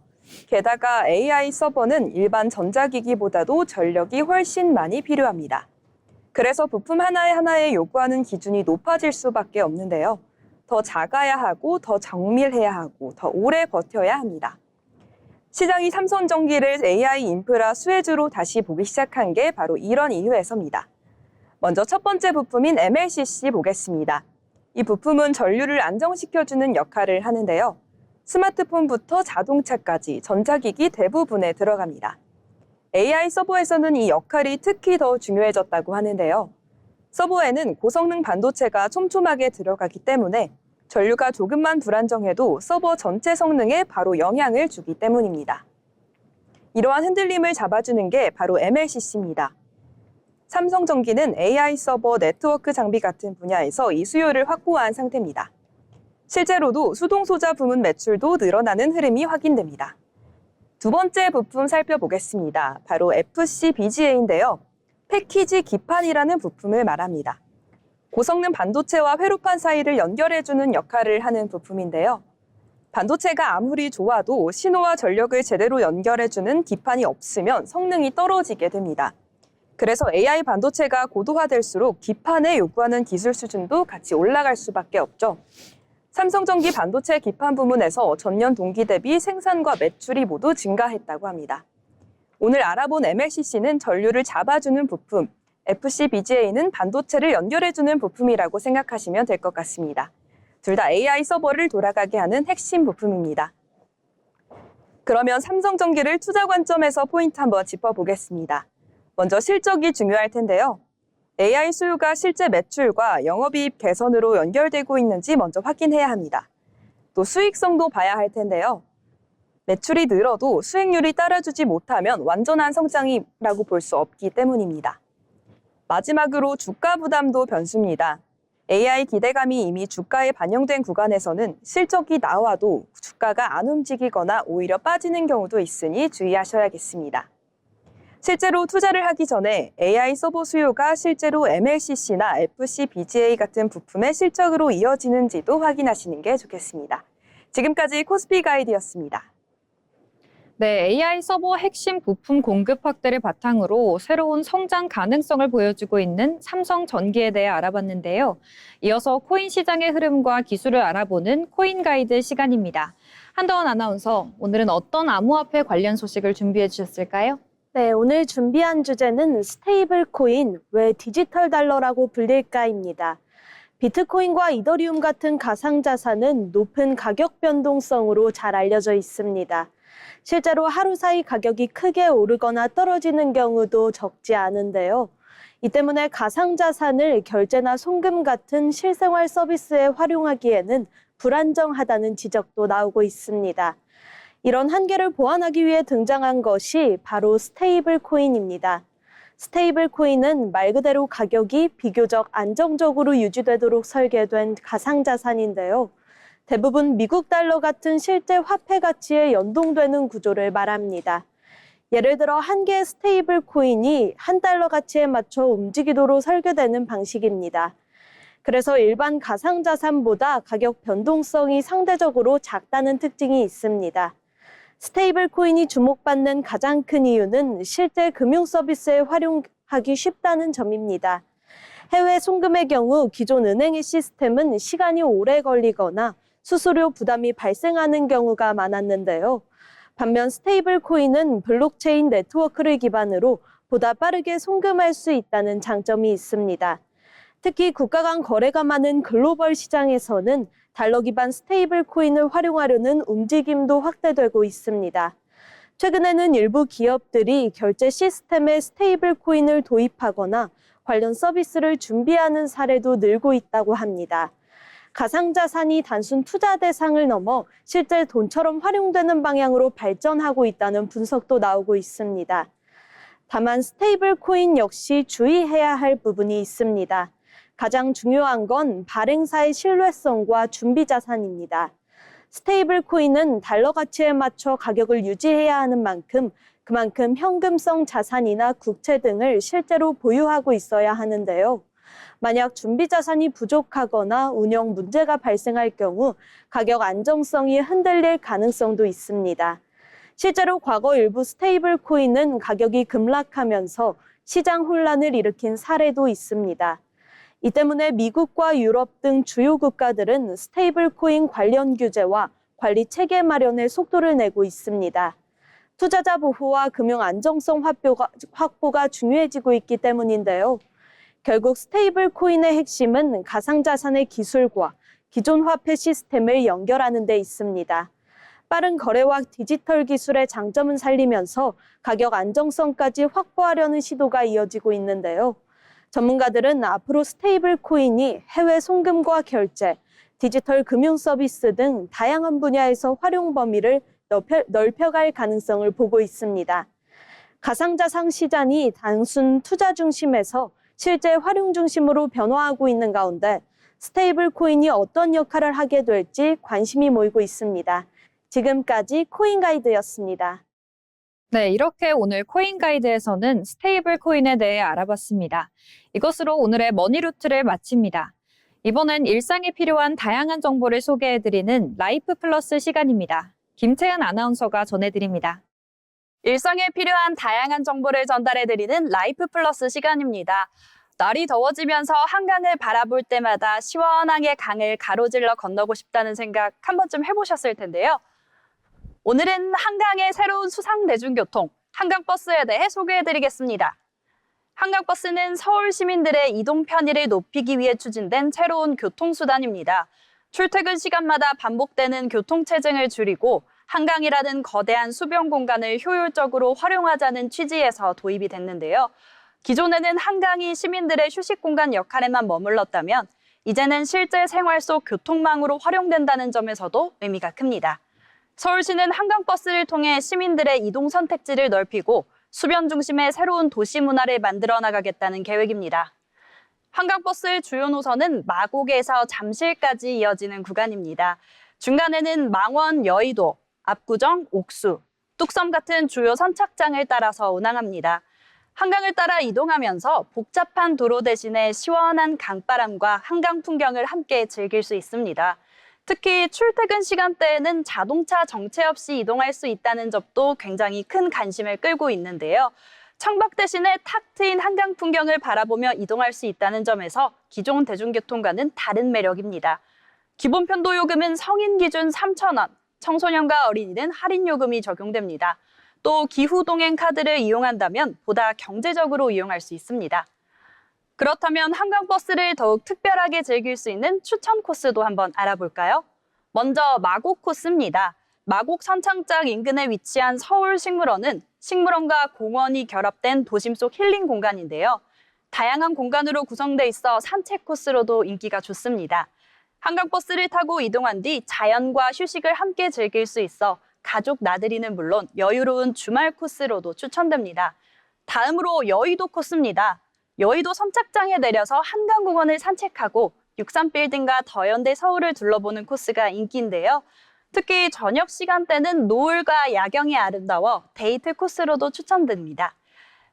게다가 AI 서버는 일반 전자기기보다도 전력이 훨씬 많이 필요합니다. 그래서 부품 하나하나에 요구하는 기준이 높아질 수밖에 없는데요. 더 작아야 하고 더 정밀해야 하고 더 오래 버텨야 합니다. 시장이 삼성전기를 AI 인프라 수혜주로 다시 보기 시작한 게 바로 이런 이유에서입니다. 먼저 첫 번째 부품인 MLCC 보겠습니다. 이 부품은 전류를 안정시켜주는 역할을 하는데요. 스마트폰부터 자동차까지 전자기기 대부분에 들어갑니다. AI 서버에서는 이 역할이 특히 더 중요해졌다고 하는데요. 서버에는 고성능 반도체가 촘촘하게 들어가기 때문에 전류가 조금만 불안정해도 서버 전체 성능에 바로 영향을 주기 때문입니다. 이러한 흔들림을 잡아주는 게 바로 MLCC입니다. 삼성전기는 AI 서버 네트워크 장비 같은 분야에서 이 수요를 확보한 상태입니다. 실제로도 수동소자 부문 매출도 늘어나는 흐름이 확인됩니다. 두 번째 부품 살펴보겠습니다. 바로 FCBGA인데요. 패키지 기판이라는 부품을 말합니다. 고성능 반도체와 회로판 사이를 연결해주는 역할을 하는 부품인데요. 반도체가 아무리 좋아도 신호와 전력을 제대로 연결해주는 기판이 없으면 성능이 떨어지게 됩니다. 그래서 AI 반도체가 고도화될수록 기판에 요구하는 기술 수준도 같이 올라갈 수밖에 없죠. 삼성전기 반도체 기판 부문에서 전년 동기 대비 생산과 매출이 모두 증가했다고 합니다. 오늘 알아본 MLCC는 전류를 잡아주는 부품, FCBGA는 반도체를 연결해주는 부품이라고 생각하시면 될 것 같습니다. 둘 다 AI 서버를 돌아가게 하는 핵심 부품입니다. 그러면 삼성전기를 투자 관점에서 포인트 한번 짚어보겠습니다. 먼저 실적이 중요할 텐데요. AI 수요가 실제 매출과 영업이익 개선으로 연결되고 있는지 먼저 확인해야 합니다. 또 수익성도 봐야 할 텐데요. 매출이 늘어도 수익률이 따라주지 못하면 완전한 성장이라고 볼 수 없기 때문입니다. 마지막으로 주가 부담도 변수입니다. AI 기대감이 이미 주가에 반영된 구간에서는 실적이 나와도 주가가 안 움직이거나 오히려 빠지는 경우도 있으니 주의하셔야겠습니다. 실제로 투자를 하기 전에 AI 서버 수요가 실제로 MLCC나 FCBGA 같은 부품의 실적으로 이어지는지도 확인하시는 게 좋겠습니다. 지금까지 코스피 가이드였습니다. 네, AI 서버 핵심 부품 공급 확대를 바탕으로 새로운 성장 가능성을 보여주고 있는 삼성전기에 대해 알아봤는데요. 이어서 코인 시장의 흐름과 기술을 알아보는 코인 가이드 시간입니다. 한동원 아나운서, 오늘은 어떤 암호화폐 관련 소식을 준비해 주셨을까요? 네, 오늘 준비한 주제는 스테이블 코인, 왜 디지털 달러라고 불릴까입니다. 비트코인과 이더리움 같은 가상자산은 높은 가격 변동성으로 잘 알려져 있습니다. 실제로 하루 사이 가격이 크게 오르거나 떨어지는 경우도 적지 않은데요. 이 때문에 가상자산을 결제나 송금 같은 실생활 서비스에 활용하기에는 불안정하다는 지적도 나오고 있습니다. 이런 한계를 보완하기 위해 등장한 것이 바로 스테이블 코인입니다. 스테이블 코인은 말 그대로 가격이 비교적 안정적으로 유지되도록 설계된 가상자산인데요. 대부분 미국 달러 같은 실제 화폐 가치에 연동되는 구조를 말합니다. 예를 들어 한 개의 스테이블 코인이 한 달러 가치에 맞춰 움직이도록 설계되는 방식입니다. 그래서 일반 가상자산보다 가격 변동성이 상대적으로 작다는 특징이 있습니다. 스테이블 코인이 주목받는 가장 큰 이유는 실제 금융 서비스에 활용하기 쉽다는 점입니다. 해외 송금의 경우 기존 은행의 시스템은 시간이 오래 걸리거나 수수료 부담이 발생하는 경우가 많았는데요. 반면 스테이블 코인은 블록체인 네트워크를 기반으로 보다 빠르게 송금할 수 있다는 장점이 있습니다. 특히 국가 간 거래가 많은 글로벌 시장에서는 달러 기반 스테이블 코인을 활용하려는 움직임도 확대되고 있습니다. 최근에는 일부 기업들이 결제 시스템에 스테이블 코인을 도입하거나 관련 서비스를 준비하는 사례도 늘고 있다고 합니다. 가상자산이 단순 투자 대상을 넘어 실제 돈처럼 활용되는 방향으로 발전하고 있다는 분석도 나오고 있습니다. 다만 스테이블 코인 역시 주의해야 할 부분이 있습니다. 가장 중요한 건 발행사의 신뢰성과 준비 자산입니다. 스테이블 코인은 달러 가치에 맞춰 가격을 유지해야 하는 만큼 그만큼 현금성 자산이나 국채 등을 실제로 보유하고 있어야 하는데요. 만약 준비 자산이 부족하거나 운영 문제가 발생할 경우 가격 안정성이 흔들릴 가능성도 있습니다. 실제로 과거 일부 스테이블 코인은 가격이 급락하면서 시장 혼란을 일으킨 사례도 있습니다. 이 때문에 미국과 유럽 등 주요 국가들은 스테이블 코인 관련 규제와 관리 체계 마련에 속도를 내고 있습니다. 투자자 보호와 금융 안정성 확보가 중요해지고 있기 때문인데요. 결국 스테이블 코인의 핵심은 가상자산의 기술과 기존 화폐 시스템을 연결하는 데 있습니다. 빠른 거래와 디지털 기술의 장점은 살리면서 가격 안정성까지 확보하려는 시도가 이어지고 있는데요. 전문가들은 앞으로 스테이블 코인이 해외 송금과 결제, 디지털 금융 서비스 등 다양한 분야에서 활용 범위를 넓혀갈 가능성을 보고 있습니다. 가상자산 시장이 단순 투자 중심에서 실제 활용 중심으로 변화하고 있는 가운데 스테이블 코인이 어떤 역할을 하게 될지 관심이 모이고 있습니다. 지금까지 코인 가이드였습니다. 네, 이렇게 오늘 코인 가이드에서는 스테이블 코인에 대해 알아봤습니다. 이것으로 오늘의 머니루트를 마칩니다. 이번엔 일상에 필요한 다양한 정보를 소개해드리는 라이프 플러스 시간입니다. 김채연 아나운서가 전해드립니다. 일상에 필요한 다양한 정보를 전달해드리는 라이프 플러스 시간입니다. 날이 더워지면서 한강을 바라볼 때마다 시원하게 강을 가로질러 건너고 싶다는 생각 한 번쯤 해보셨을 텐데요. 오늘은 한강의 새로운 수상 대중교통, 한강버스에 대해 소개해드리겠습니다. 한강버스는 서울 시민들의 이동 편의를 높이기 위해 추진된 새로운 교통수단입니다. 출퇴근 시간마다 반복되는 교통체증을 줄이고 한강이라는 거대한 수변 공간을 효율적으로 활용하자는 취지에서 도입이 됐는데요. 기존에는 한강이 시민들의 휴식 공간 역할에만 머물렀다면 이제는 실제 생활 속 교통망으로 활용된다는 점에서도 의미가 큽니다. 서울시는 한강버스를 통해 시민들의 이동 선택지를 넓히고 수변 중심의 새로운 도시 문화를 만들어 나가겠다는 계획입니다. 한강버스의 주요 노선은 마곡에서 잠실까지 이어지는 구간입니다. 중간에는 망원, 여의도, 압구정, 옥수, 뚝섬 같은 주요 선착장을 따라서 운항합니다. 한강을 따라 이동하면서 복잡한 도로 대신에 시원한 강바람과 한강 풍경을 함께 즐길 수 있습니다. 특히 출퇴근 시간대에는 자동차 정체 없이 이동할 수 있다는 점도 굉장히 큰 관심을 끌고 있는데요. 창밖 대신에 탁 트인 한강 풍경을 바라보며 이동할 수 있다는 점에서 기존 대중교통과는 다른 매력입니다. 기본 편도 요금은 성인 기준 3,000원, 청소년과 어린이는 할인 요금이 적용됩니다. 또 기후 동행 카드를 이용한다면 보다 경제적으로 이용할 수 있습니다. 그렇다면 한강버스를 더욱 특별하게 즐길 수 있는 추천 코스도 한번 알아볼까요? 먼저 마곡 코스입니다. 마곡 선창장 인근에 위치한 서울식물원은 식물원과 공원이 결합된 도심 속 힐링 공간인데요. 다양한 공간으로 구성돼 있어 산책 코스로도 인기가 좋습니다. 한강버스를 타고 이동한 뒤 자연과 휴식을 함께 즐길 수 있어 가족 나들이는 물론 여유로운 주말 코스로도 추천됩니다. 다음으로 여의도 코스입니다. 여의도 선착장에 내려서 한강공원을 산책하고 63빌딩과 더현대 서울을 둘러보는 코스가 인기인데요. 특히 저녁 시간대는 노을과 야경이 아름다워 데이트 코스로도 추천됩니다.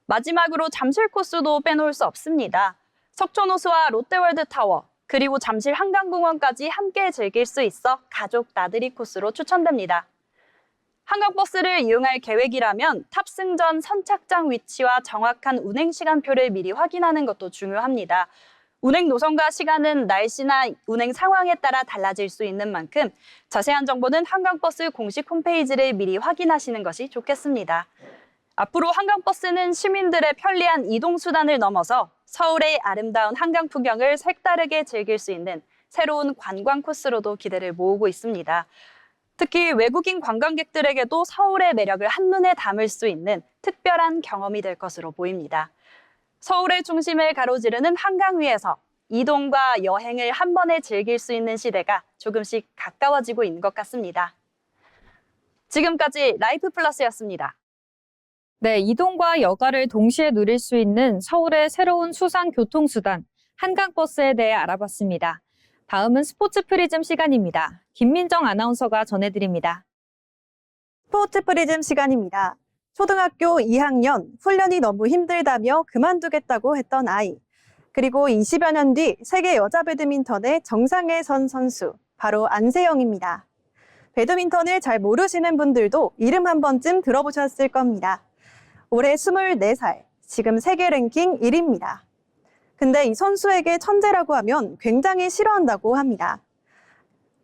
마지막으로 잠실 코스도 빼놓을 수 없습니다. 석촌호수와 롯데월드타워, 그리고 잠실 한강공원까지 함께 즐길 수 있어 가족 나들이 코스로 추천됩니다. 한강버스를 이용할 계획이라면 탑승 전 선착장 위치와 정확한 운행 시간표를 미리 확인하는 것도 중요합니다. 운행 노선과 시간은 날씨나 운행 상황에 따라 달라질 수 있는 만큼 자세한 정보는 한강버스 공식 홈페이지를 미리 확인하시는 것이 좋겠습니다. 앞으로 한강버스는 시민들의 편리한 이동수단을 넘어서 서울의 아름다운 한강 풍경을 색다르게 즐길 수 있는 새로운 관광 코스로도 기대를 모으고 있습니다. 특히 외국인 관광객들에게도 서울의 매력을 한눈에 담을 수 있는 특별한 경험이 될 것으로 보입니다. 서울의 중심을 가로지르는 한강 위에서 이동과 여행을 한 번에 즐길 수 있는 시대가 조금씩 가까워지고 있는 것 같습니다. 지금까지 라이프 플러스였습니다. 네, 이동과 여가를 동시에 누릴 수 있는 서울의 새로운 수상 교통수단, 한강버스에 대해 알아봤습니다. 다음은 스포츠 프리즘 시간입니다. 김민정 아나운서가 전해드립니다. 스포츠 프리즘 시간입니다. 초등학교 2학년 훈련이 너무 힘들다며 그만두겠다고 했던 아이. 그리고 20여 년 뒤 세계 여자 배드민턴의 정상에 선 선수, 바로 안세영입니다. 배드민턴을 잘 모르시는 분들도 이름 한 번쯤 들어보셨을 겁니다. 올해 24살, 지금 세계 랭킹 1위입니다. 근데 이 선수에게 천재라고 하면 굉장히 싫어한다고 합니다.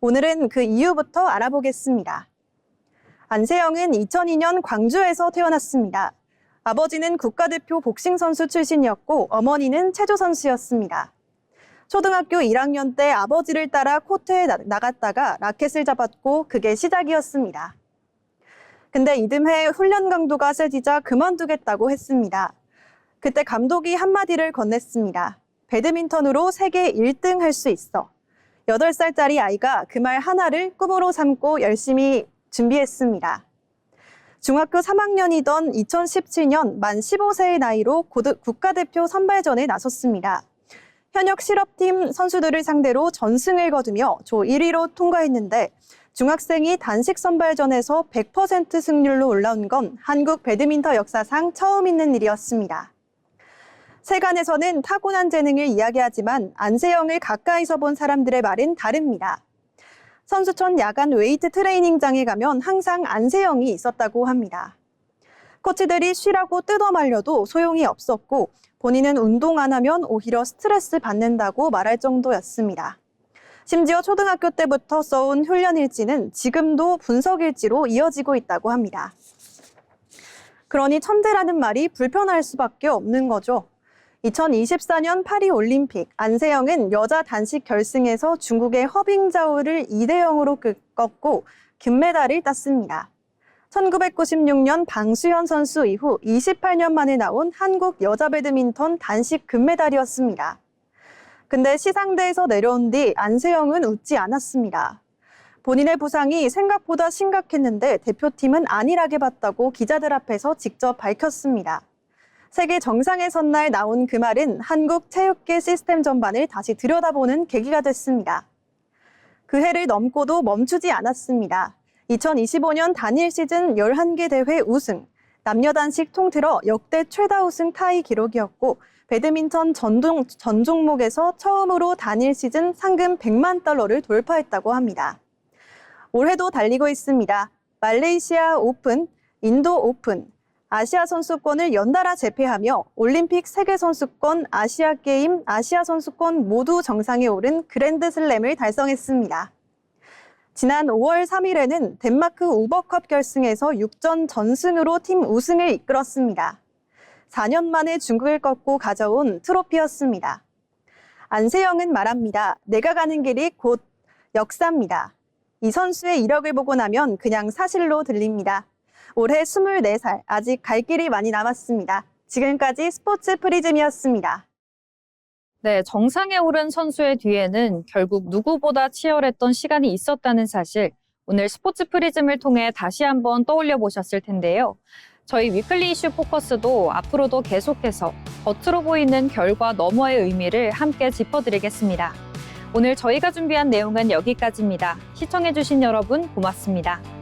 오늘은 그 이유부터 알아보겠습니다. 안세영은 2002년 광주에서 태어났습니다. 아버지는 국가대표 복싱 선수 출신이었고 어머니는 체조 선수였습니다. 초등학교 1학년 때 아버지를 따라 코트에 나갔다가 라켓을 잡았고 그게 시작이었습니다. 근데 이듬해 훈련 강도가 세지자 그만두겠다고 했습니다. 그때 감독이 한마디를 건넸습니다. 배드민턴으로 세계 1등 할 수 있어. 8살짜리 아이가 그 말 하나를 꿈으로 삼고 열심히 준비했습니다. 중학교 3학년이던 2017년 만 15세의 나이로 국가대표 선발전에 나섰습니다. 현역 실업팀 선수들을 상대로 전승을 거두며 조 1위로 통과했는데 중학생이 단식 선발전에서 100% 승률로 올라온 건 한국 배드민턴 역사상 처음 있는 일이었습니다. 세간에서는 타고난 재능을 이야기하지만 안세영을 가까이서 본 사람들의 말은 다릅니다. 선수촌 야간 웨이트 트레이닝장에 가면 항상 안세영이 있었다고 합니다. 코치들이 쉬라고 뜯어 말려도 소용이 없었고 본인은 운동 안 하면 오히려 스트레스 받는다고 말할 정도였습니다. 심지어 초등학교 때부터 써온 훈련 일지는 지금도 분석 일지로 이어지고 있다고 합니다. 그러니 천재라는 말이 불편할 수밖에 없는 거죠. 2024년 파리올림픽 안세영은 여자 단식 결승에서 중국의 허빙자오를 2대0으로 꺾고 금메달을 땄습니다. 1996년 방수현 선수 이후 28년 만에 나온 한국 여자 배드민턴 단식 금메달이었습니다. 근데 시상대에서 내려온 뒤 안세영은 웃지 않았습니다. 본인의 부상이 생각보다 심각했는데 대표팀은 안일하게 봤다고 기자들 앞에서 직접 밝혔습니다. 세계 정상에 선 날 나온 그 말은 한국 체육계 시스템 전반을 다시 들여다보는 계기가 됐습니다. 그 해를 넘고도 멈추지 않았습니다. 2025년 단일 시즌 11개 대회 우승, 남녀 단식 통틀어 역대 최다 우승 타이 기록이었고 배드민턴 전 종목에서 처음으로 단일 시즌 상금 100만 달러를 돌파했다고 합니다. 올해도 달리고 있습니다. 말레이시아 오픈, 인도 오픈, 아시아 선수권을 연달아 제패하며 올림픽 세계선수권, 아시아게임, 아시아 선수권 모두 정상에 오른 그랜드슬램을 달성했습니다. 지난 5월 3일에는 덴마크 우버컵 결승에서 6전 전승으로 팀 우승을 이끌었습니다. 4년 만에 중국을 꺾고 가져온 트로피였습니다. 안세영은 말합니다. 내가 가는 길이 곧 역사입니다. 이 선수의 이력을 보고 나면 그냥 사실로 들립니다. 올해 24살, 아직 갈 길이 많이 남았습니다. 지금까지 스포츠 프리즘이었습니다. 네, 정상에 오른 선수의 뒤에는 결국 누구보다 치열했던 시간이 있었다는 사실, 오늘 스포츠 프리즘을 통해 다시 한번 떠올려 보셨을 텐데요. 저희 위클리 이슈 포커스도 앞으로도 계속해서 겉으로 보이는 결과 너머의 의미를 함께 짚어드리겠습니다. 오늘 저희가 준비한 내용은 여기까지입니다. 시청해주신 여러분 고맙습니다.